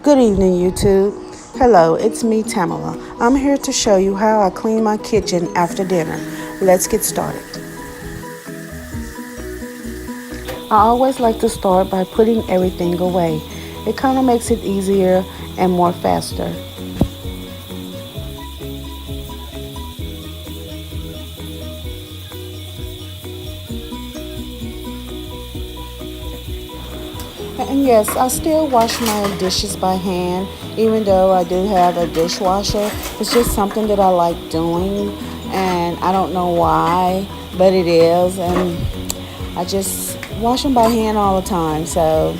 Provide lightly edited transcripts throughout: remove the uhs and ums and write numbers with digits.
Good evening, YouTube. Hello, it's me, Tamala. I'm here to show you how I clean my kitchen after dinner. Let's get started. I always like to start by putting everything away. It kind of makes it easier and more faster. And yes, I still wash my dishes by hand, even though I do have a dishwasher. It's just something that I like doing, and I don't know why, but it is. And I just wash them by hand all the time. So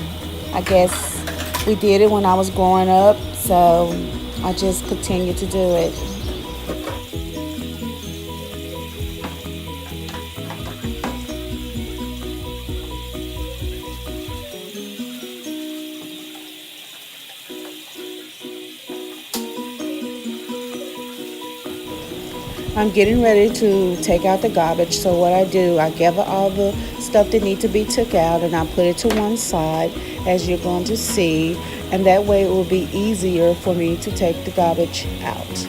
I guess we did it when I was growing up, so I just continue to do it. I'm getting ready to take out the garbage. So what I do, I gather all the stuff that need to be took out and I put it to one side, as you're going to see, and that way it will be easier for me to take the garbage out.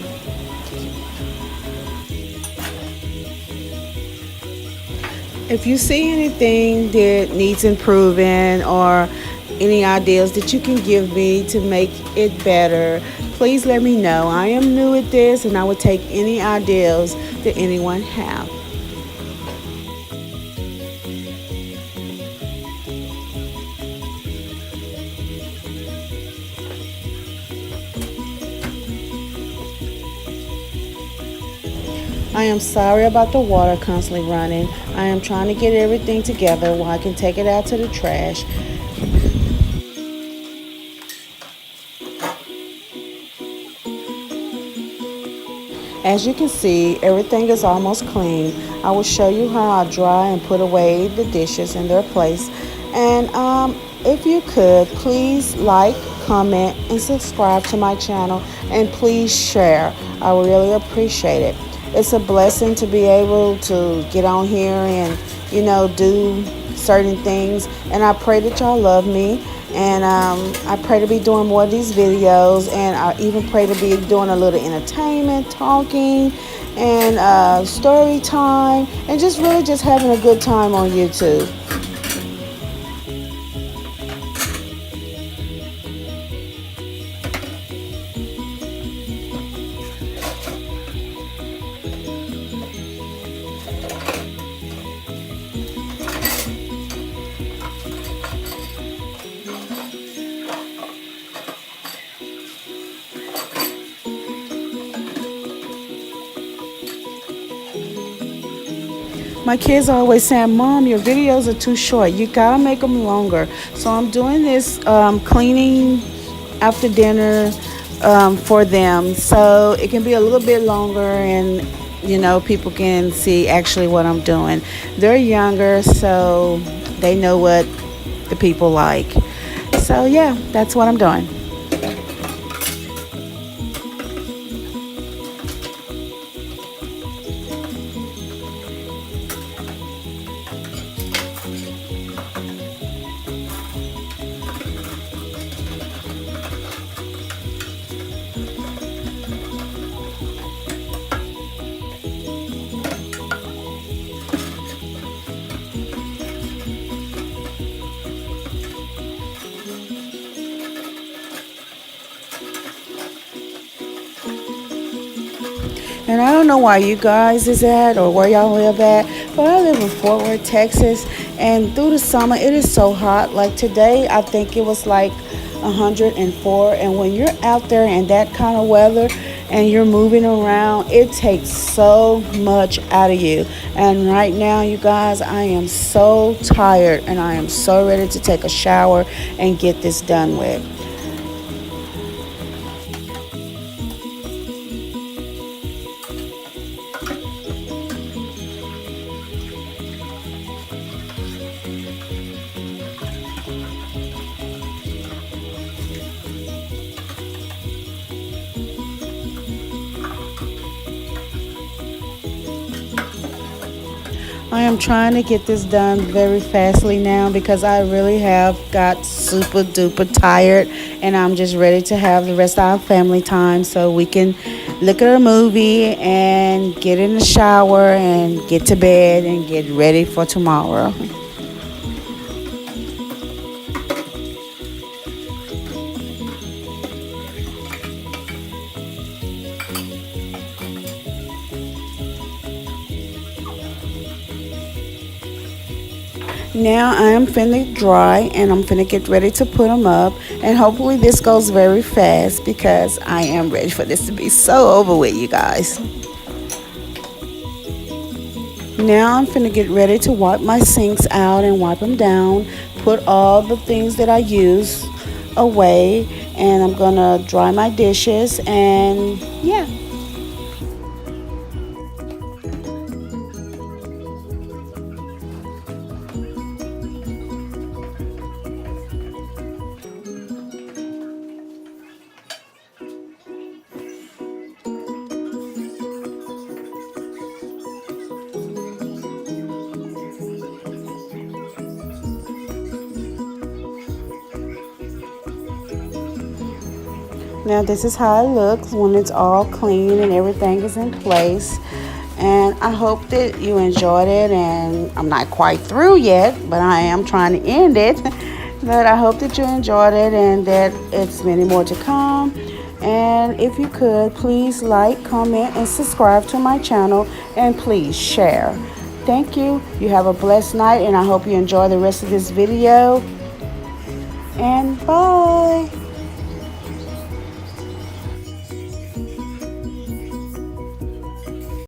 If you see anything that needs improving or any ideas that you can give me to make it better, please let me know. I am new at this and I would take any ideas that anyone have. I am sorry about the water constantly running. I am trying to get everything together while I can take it out to the trash. As you can see, everything is almost clean. I will show you how I dry and put away the dishes in their place. And if you could, please like, comment, and subscribe to my channel. And please share. I would really appreciate it. It's a blessing to be able to get on here and, do certain things. And I pray that y'all love me. And I pray to be doing more of these videos, and I even pray to be doing a little entertainment, talking, and story time, and just really just having a good time on YouTube. My kids are always saying, "Mom, your videos are too short. You gotta make them longer." So I'm doing this cleaning after dinner for them, so it can be a little bit longer, and people can see actually what I'm doing. They're younger, so they know what the people like. So yeah, that's what I'm doing. And I don't know why you guys is at or where y'all live at, but I live in Fort Worth, Texas, and through the summer it is so hot. Like today, I think it was like 104, and when you're out there in that kind of weather and you're moving around, it takes so much out of you. And right now, you guys, I am so tired and I am so ready to take a shower and get this done with. I am trying to get this done very fastly now because I really have got super duper tired and I'm just ready to have the rest of our family time so we can look at a movie and get in the shower and get to bed and get ready for tomorrow. Now I am finna dry and I'm finna get ready to put them up, and hopefully this goes very fast because I am ready for this to be so over with, you guys. Now I'm finna get ready to wipe my sinks out and wipe them down, put all the things that I use away, and I'm gonna dry my dishes, and yeah. Now this is how it looks when it's all clean and everything is in place. And I hope that you enjoyed it, and I'm not quite through yet, but I am trying to end it. But I hope that you enjoyed it and that it's many more to come. And if you could, please like, comment, and subscribe to my channel, and please share. Thank you. You have a blessed night, and I hope you enjoy the rest of this video. And bye.